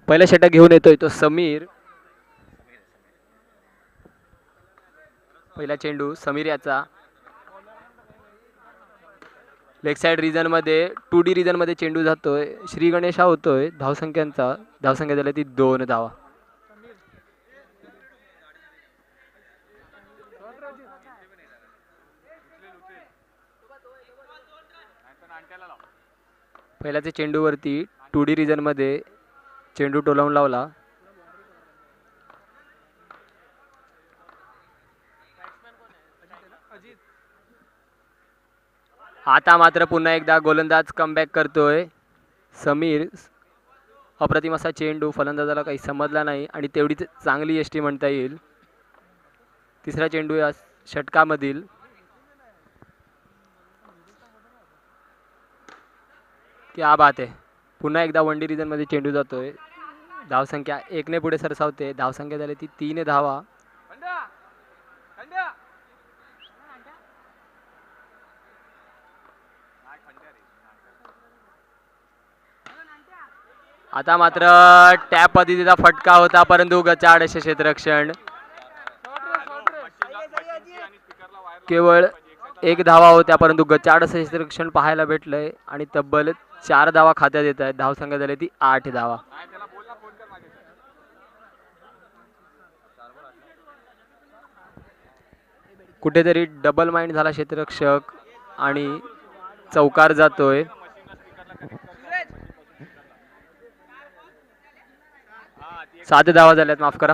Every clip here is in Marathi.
पहिला षटक घेऊन येतोय तो समीर. पहिला चेंडू समीर याचा लेग साइड रिजन मध्ये 2D रिजन मध्ये चेंडू जातोय. श्री गणेश हा होतोय धावसंख्यांचा. धावसंख्या झाली ती 2 धावा. पहिल्याच्या चेंडूवरती 2D रिजन मध्ये चेंडू टोलावून लावला. आता मात्र पुन्हा एकदा गोलंदाज कमबॅक करतोय समीर. अप्रतिम असा चेंडू फलंदाजाला काही समजला नाही आणि तेवढीच चांगली यष्टी म्हणता येईल. तिसरा चेंडू या षटकामधील. क्या बात आहे. पुन्हा एकदा 1D रिजन मध्ये चेंडू जातोय. धावसंख्या 1 ने पुढे सरसावते. धावसंख्या झाली ती 3 धावा. आता मात्र टॅप पद्धतीचा फटका होता परंतु गचाड असे क्षेत्ररक्षण. केवळ 1 धावा होत्या परंतु गचाड असे क्षेत्ररक्षण पाहायला भेटलंय आणि तब्बल 4 धावा खात्यात येत आहेत. धावसंख्या झाली ती 8 धावा. कुठेतरी डबल माइंड झाला क्षेत्ररक्षक आणि चौकार जातोय. 7 धावा झाल्यात, माफ करा.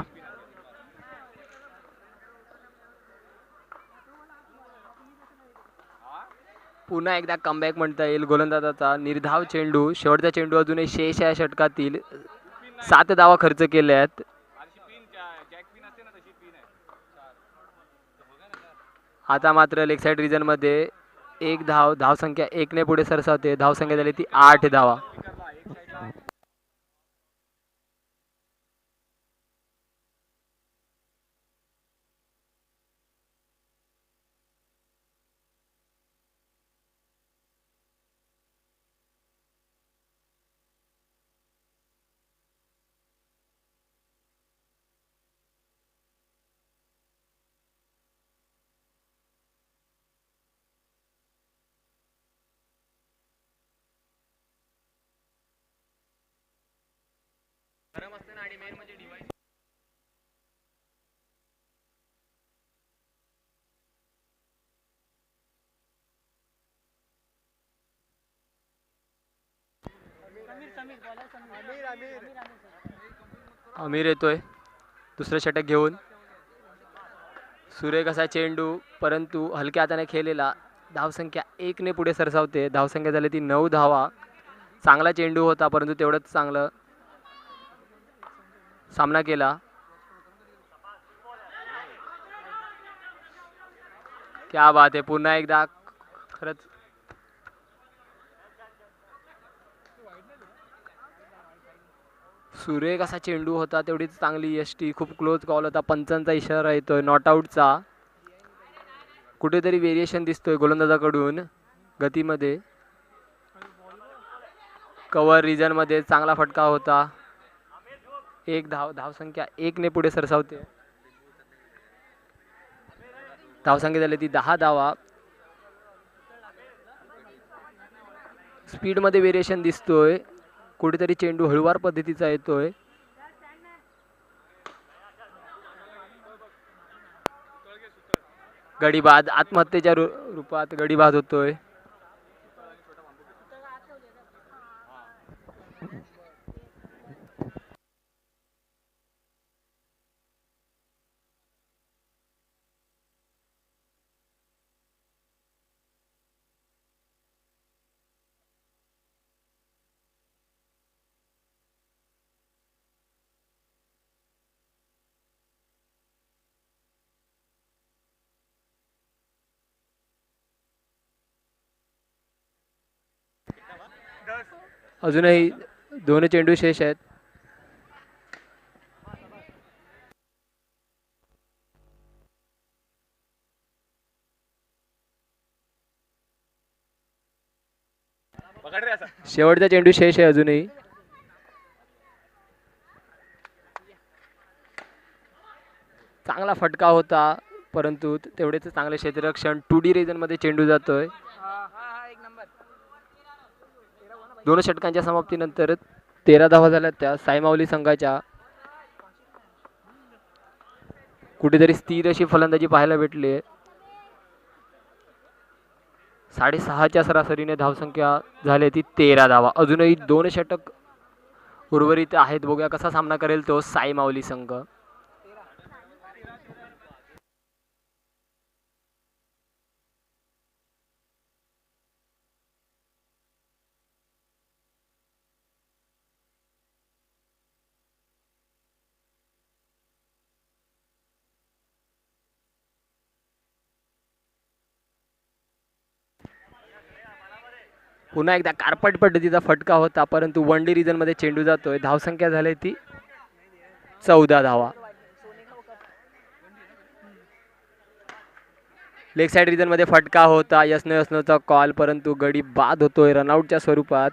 पुन्हा एकदा कमबॅक म्हणता येईल गोलंदाजाचा. निर्धाव चेंडू. शेवटचा चेंडू अजूनही शेष या षटकातील. 7 धावा खर्च केल्यात. आता मात्र लेग साइड रिजन मध्ये 1 धाव. धावसंख्या 1 ने पुढे सरसावते. धावसंख्या झाली ती 8 धावा. अमीर येतोय दुसरं षटक घेऊन. सुरेख असा चेंडू परंतु हलक्या हाताने खेळलेला. धावसंख्या 1 ने पुढे सरसावते. धावसंख्या झाली ती 9 धावा. चांगला चेंडू होता परंतु तेवढंच चांगलं सामना केला. क्या बात आहे. पुन्हा एकदा खरंच सुरेख असा चेंडू होता. तेवढीच चांगली यष्टी. खूप क्लोज कॉल होता. पंचांचा इशारा येतोय नॉट आउटचा. कुठेतरी व्हेरिएशन दिसतोय गोलंदाजाकडून गतीमध्ये. कव्हर रिजन मध्ये चांगला फटका होता. 1 धाव. धावसंख्या 1 ने पुढे सरसावते. धावसंख्या झाली ती 10 धावा. स्पीड मध्ये व्हेरिएशन दिसतोय. कुठेतरी चेंडू हळुवार पद्धतीचा येतोय. गडीबाद आत्महत्येच्या रूपात गडीबाद होतोय. अजूनही 2 चेंडू शेष आहेत. शेवटचा चेंडू शेष आहे अजूनही. चांगला फटका होता, परंतु तेवढेच चांगले क्षेत्ररक्षण. 2D रिजनमध्ये चेंडू जातोय. 2 षटकांच्या समाप्तीनंतर 13 धावा झाल्या त्या साईमाऊली संघाच्या. कुठेतरी स्थिर अशी फलंदाजी पाहायला भेटली. 6.5च्या सरासरीने धावसंख्या झाली ती 13 धावा. अजूनही 2 षटक उर्वरित आहेत. बघूया कसा सामना करेल तो साईमाऊली संघ. पुन्हा एकदा कारपट पद्धतीचा फटका होता, परंतु 1D रिजनमध्ये चेंडू जातोय. धावसंख्या झाली ती 14 धावा. लेग साइड रिजनमध्ये फटका होता. यस्नोचा कॉल, परंतु गडी बाद होतोय रनआउटच्या स्वरूपात.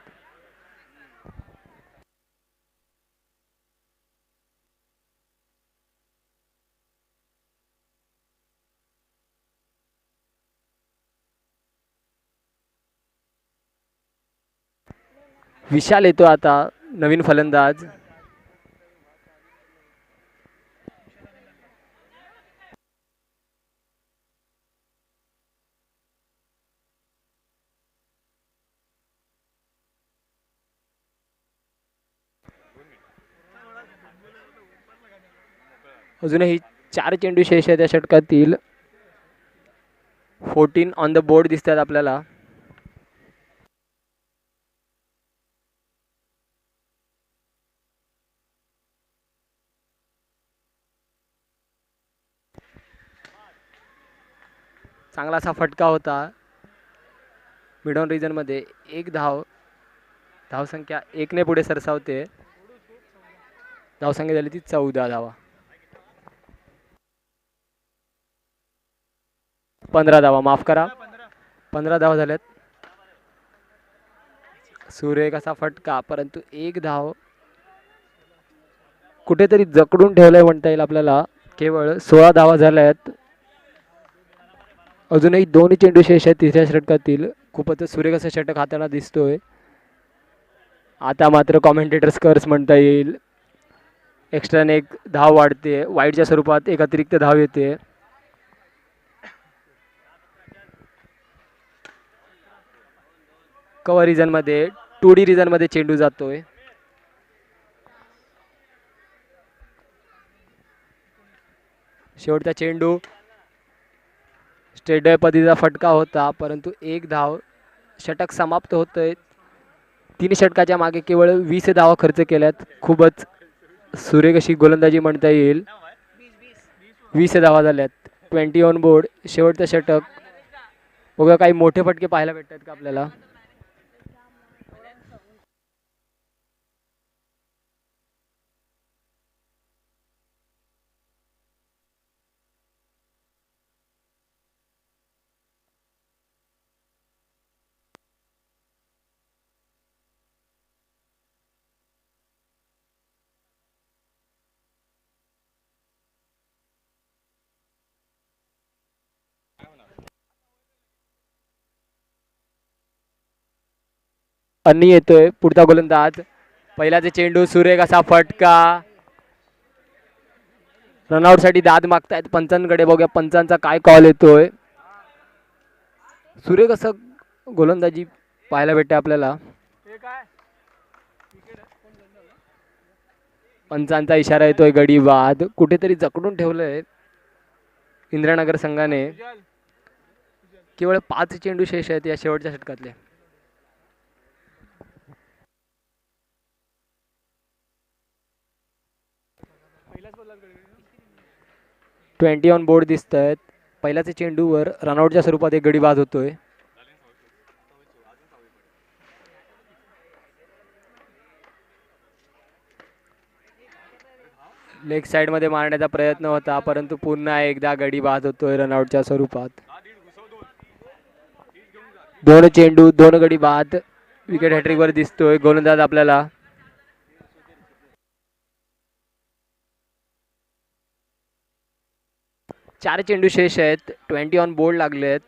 विशाल येतो आता नवीन फलंदाज. अजूनही 4 चेंडू शेष आहे त्या षटकातील. 14 ऑन द बोर्ड दिसतात आपल्याला. चांगला असा फटका होता. मिड ऑन रिजनमध्ये 1 धाव. धावसंख्या 1ने पुढे सरसावते. धावसंख्या झाली ती 14 धावा. 15 धावा, माफ करा, 15 धावा झाल्यात. सुरेख असा फटका, परंतु 1 धाव कुठेतरी जकडून ठेवलंय म्हणता येईल आपल्याला. केवळ 16 धावा झाल्यात. अजूनही 2 चेंडू शेष आहेत तिसऱ्या षटकातील. खूपच सुरेख असं षटक हाताना दिसतोय. आता मात्र कॉमेंटेटर्स कर्स म्हणता येईल. एक्स्ट्राने 1 धाव वाढते. वाईडच्या स्वरूपात एक अतिरिक्त धाव येते. कव्हर रिजनमध्ये 2D रिजनमध्ये चेंडू जातोय. शेवटचा चेंडू स्ट्रेट पद्धतीचा फटका होता, परंतु 1 धाव. षटक समाप्त होतंय. 3 षटकाच्या मागे केवळ 20 धावा खर्च केल्यात. खूपच सुरेख अशी गोलंदाजी म्हणता येईल. 20 धावा झाल्यात. 20 ऑन बोर्ड. शेवटचं षटक. बघा काही मोठे फटके पाहायला भेटतात का आपल्याला. अन्नी येतोय पुढचा गोलंदाज. पहिल्याचे चेंडू, सुरेख असा फटका. रनआउट साठी दाद मागतायत पंचांकडे. बघूया पंचांचा काय कॉल येतोय. सुरेख असं गोलंदाजी पाहायला भेटते आपल्याला. पंचांचा इशारा येतोय गडी बाद. कुठेतरी जकडून ठेवलंय इंद्रानगर संघाने. केवळ 5 चेंडू शेष आहेत या शेवटच्या षटकातले. ट्वेंटी ऑन बोर्ड दिसत आहेत. पहिल्याच्या चेंडूवर रनआउटच्या स्वरूपात एक गडी बाद होतोय. लेग साइड मध्ये मारण्याचा प्रयत्न होता, परंतु पुन्हा एकदा गडी बाद होतोय रनआउटच्या स्वरूपात. 2 चेंडू 2 गडी बाद. विकेट हॅट्रिक वर दिसतोय गोलंदाज आपल्याला. 4 चेंडू शेष आहेत. 20 ऑन बोर्ड लागले आहेत.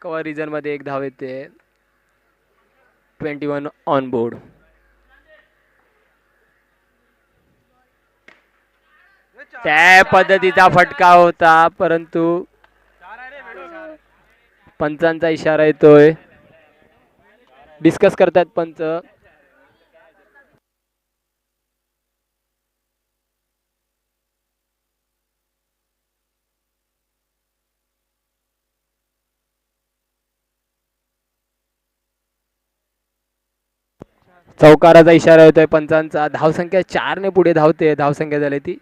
कव्हर रिजन मध्ये एक धाव येते. 21 ऑन बोर्ड. त्या पद्धतीचा फटका होता, परंतु पंचांचा इशारा येतोय. डिस्कस करतात पंच. चौकाराचा इशारा येतोय पंचांचा. धावसंख्या 4 ने पुढे धावते. धावसंख्या झाली ती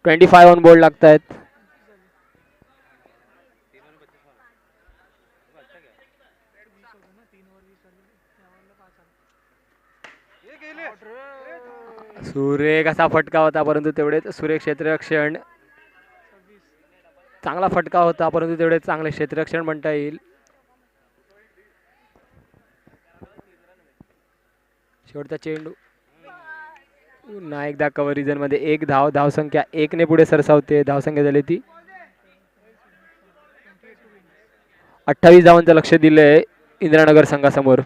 25 ऑन बोर्ड लागतायत. सुरेख असा फटका होता, परंतु तेवढेच सुरेख क्षेत्ररक्षण. चांगला फटका होता, परंतु तेवढे चांगले क्षेत्ररक्षण म्हणता येईल. शेवटचा चेंडू पुन्हा एकदा कव्हर रिजन मध्ये एक धाव. धावसंख्या 1 ने पुढे सरसावते. धावसंख्या झाली ती 28 धावांचं लक्ष दिलंय इंदिरानगर संघासमोर.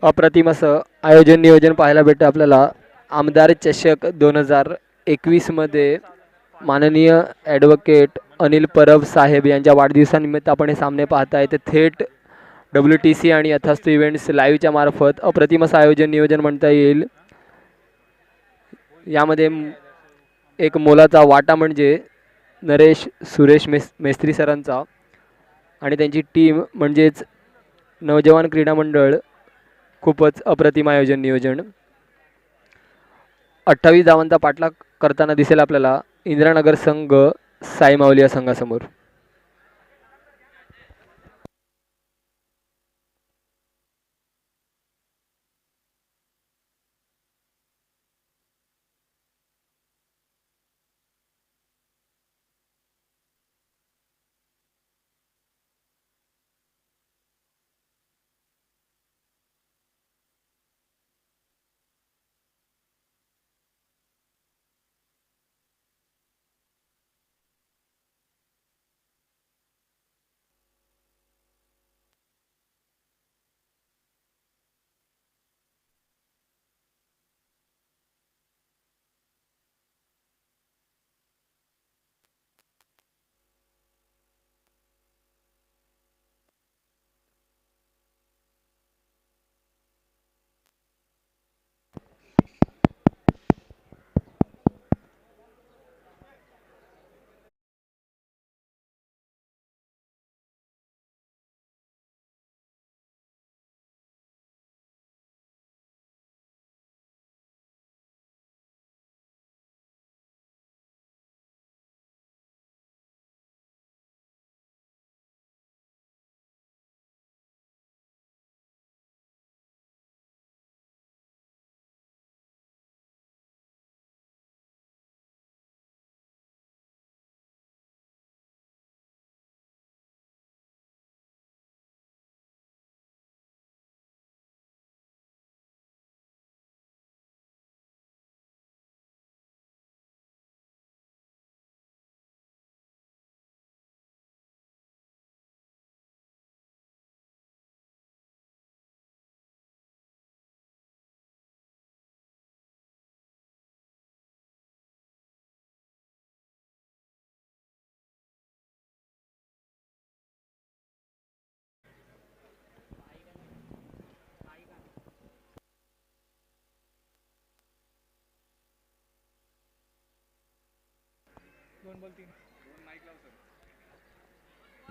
अप्रतिम असं आयोजन नियोजन पाहायला भेटतं आपल्याला. आमदार चषक 2021 मध्ये माननीय ॲडव्होकेट अनिल परब साहेब यांच्या वाढदिवसानिमित्त आपण हे सामने पाहताय. ते थेट WTC आणि यथास्तू इव्हेंट्स लाईव्हच्या मार्फत अप्रतिम असं आयोजन नियोजन म्हणता येईल. यामध्ये एक मोलाचा वाटा म्हणजे नरेश सुरेश मेस्त्री सरांचा आणि त्यांची टीम म्हणजेच नवजवान क्रीडा मंडळ. खूपच अप्रतिम आयोजन नियोजन. 28 धावांचा पाठलाग करताना दिसेल आपल्याला इंदिरानगर संघ साई माऊली या संघासमोर.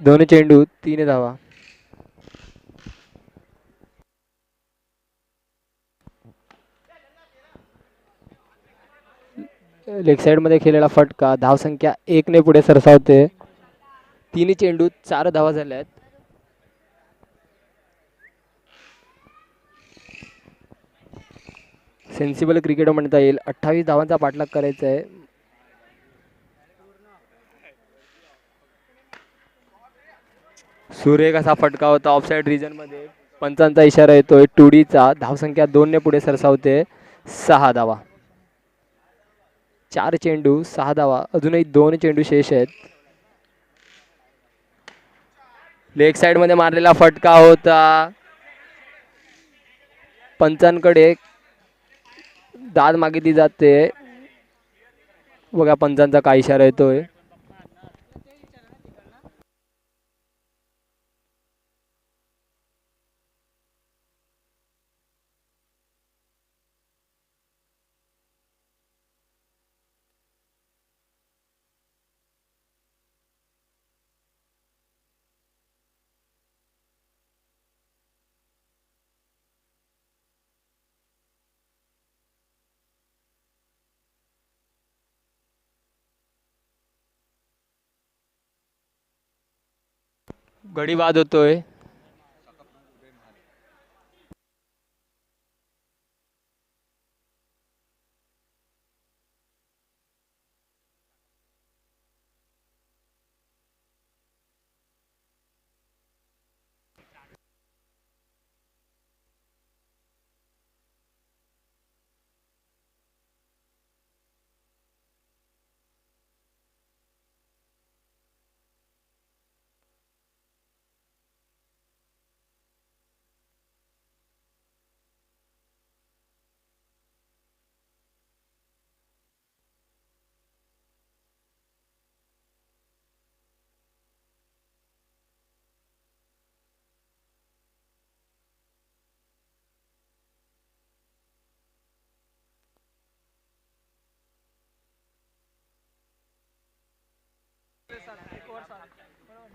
2 चेंडू 3 धावा. लेग साइड मध्ये खेळलेला फटका, धावसंख्या 1 ने पुढे सरसावते. 3 चेंडू 4 धावा झाल्यात. सेन्सिबल क्रिकेट म्हणता येईल. 28 धावांचा पाठलाग करायचा आहे. सुरेख असा फटका होता ऑफसाईड रिजन मध्ये. पंचांचा इशारा येतोय टुडीचा. धावसंख्या 2 ने पुढे सरसावते. 6 धावा. 4 चेंडू 6 धावा. अजूनही 2 चेंडू शेष आहेत. लेग साइड मध्ये मारलेला फटका होता. पंचांकडे दाद मागितली जाते. बघा पंचांचा काय इशारा येतोय. गडी बाद होतोय.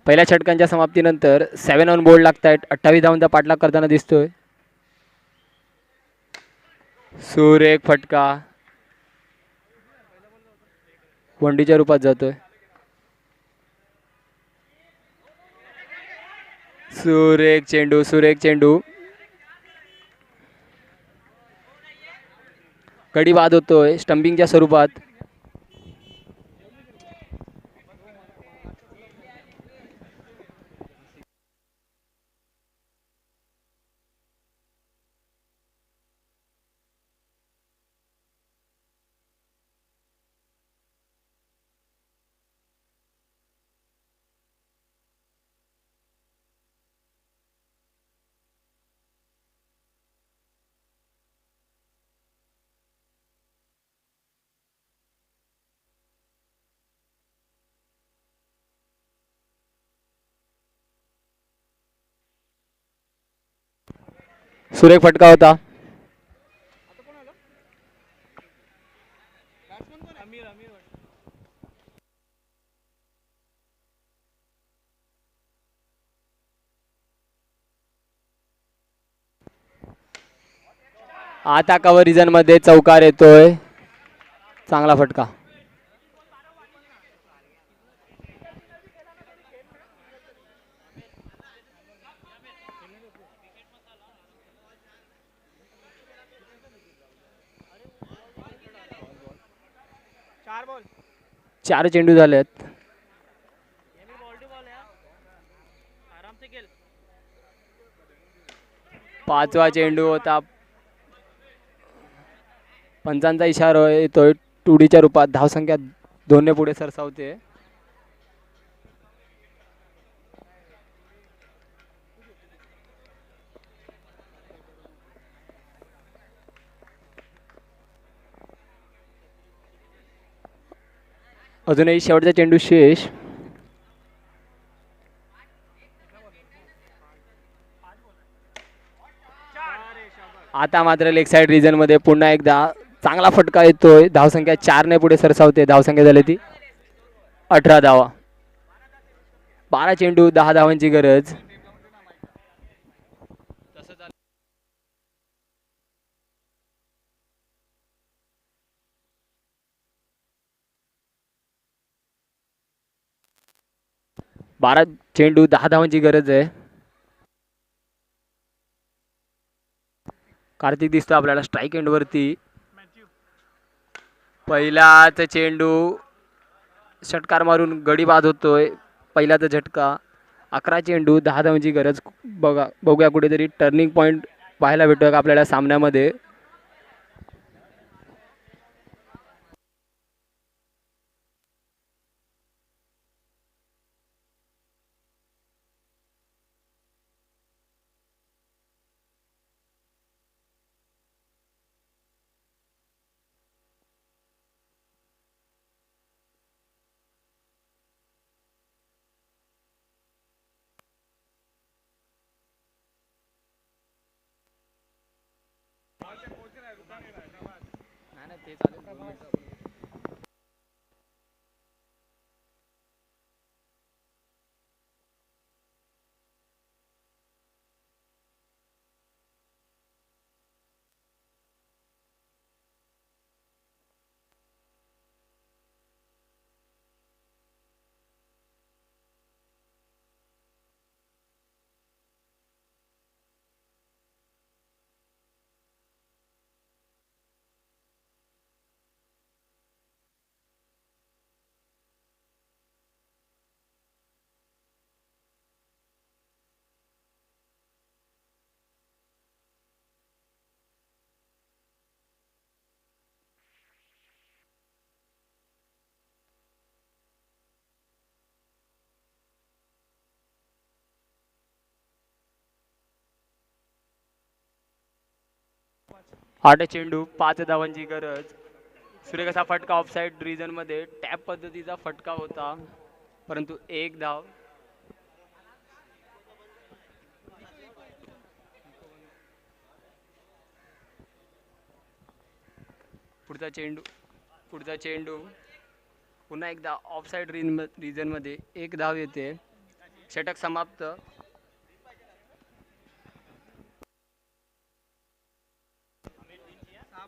पहिल्या षटकांच्या समाप्तीनंतर 7 ऑन बोर्ड लागतायत. 28 धावांचा पाठलाग करताना दिसतोय. सुरेख फटका वंडीच्या रूपात जातोय. सुरेख चेंडू. सुरेख चेंडू. गडी बाद होतोय स्टंपिंगच्या स्वरूपात. सुरेख फटका होता. आता कव्हर रिजन मध्ये चौकार येतोय. चांगला फटका. चार चेंडू झालेत. पाचवा चेंडू होता. पंचांचा इशारा येतोय टुडीच्या रूपात. धावसंख्या 2 ने पुढे सरसावते. अजूनही शेवटचा चेंडू शेष. आता मात्र लेग साइड रिजन मध्ये पुन्हा एकदा चांगला फटका येतोय. धावसंख्या 4 ने पुढे सरसावते. धावसंख्या झाली ती 18 धावा. 12 चेंडू 10 धावांची गरज. 12 चेंडू 10 धावांची गरज आहे. कार्तिक दिसतो आपल्याला स्ट्राईक एंड वरती. पहिलाच चेंडू षटकार मारून गडी बाद होतोय. पहिलाच झटका. 11 चेंडू 10 धावांची गरज. बघूया कुठेतरी टर्निंग पॉईंट पाहायला भेटतोय का आपल्याला सामन्यामध्ये. आठ चेंडू 5 धावांची गरज. सुरेख असा फटका ऑफसाईड रिजन मध्ये टॅप पद्धतीचा फटका होता, परंतु एक धाव. पुढचा चेंडू पुन्हा एकदा ऑफसाईड रिजन मध्ये एक धाव येते. षटक समाप्त.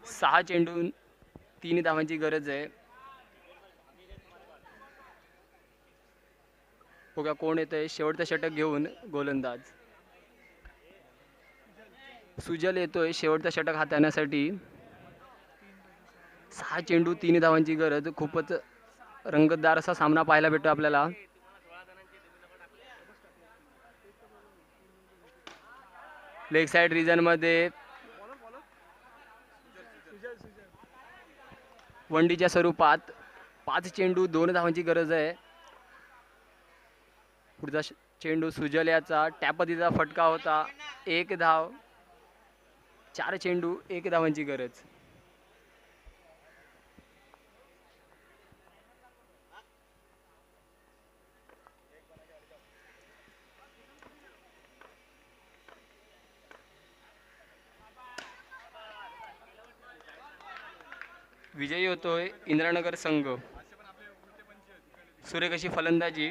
6 चेंडू 3 धावांची गरज आहे. बघा कोण येतंय शेवटचं षटक घेऊन. गोलंदाज सुजल येतोय शेवटचं षटक हाताळण्यासाठी. 6 चेंडू 3 धावांची गरज. खूपच रंगतदार असा सामना पाहायला भेटतो आपल्याला. लेग साइड रिजन मध्ये वनडीच्या स्वरूपात 5 चेंडू 2 धावांची गरज आहे. पुढचा चेंडू सुजल याचा टॅपतीचा फटका होता. 1 धाव. 4 चेंडू 1 धावांची गरज. विजयी होतोय इंद्रानगर संघ. सुरेख अशी फलंदाजी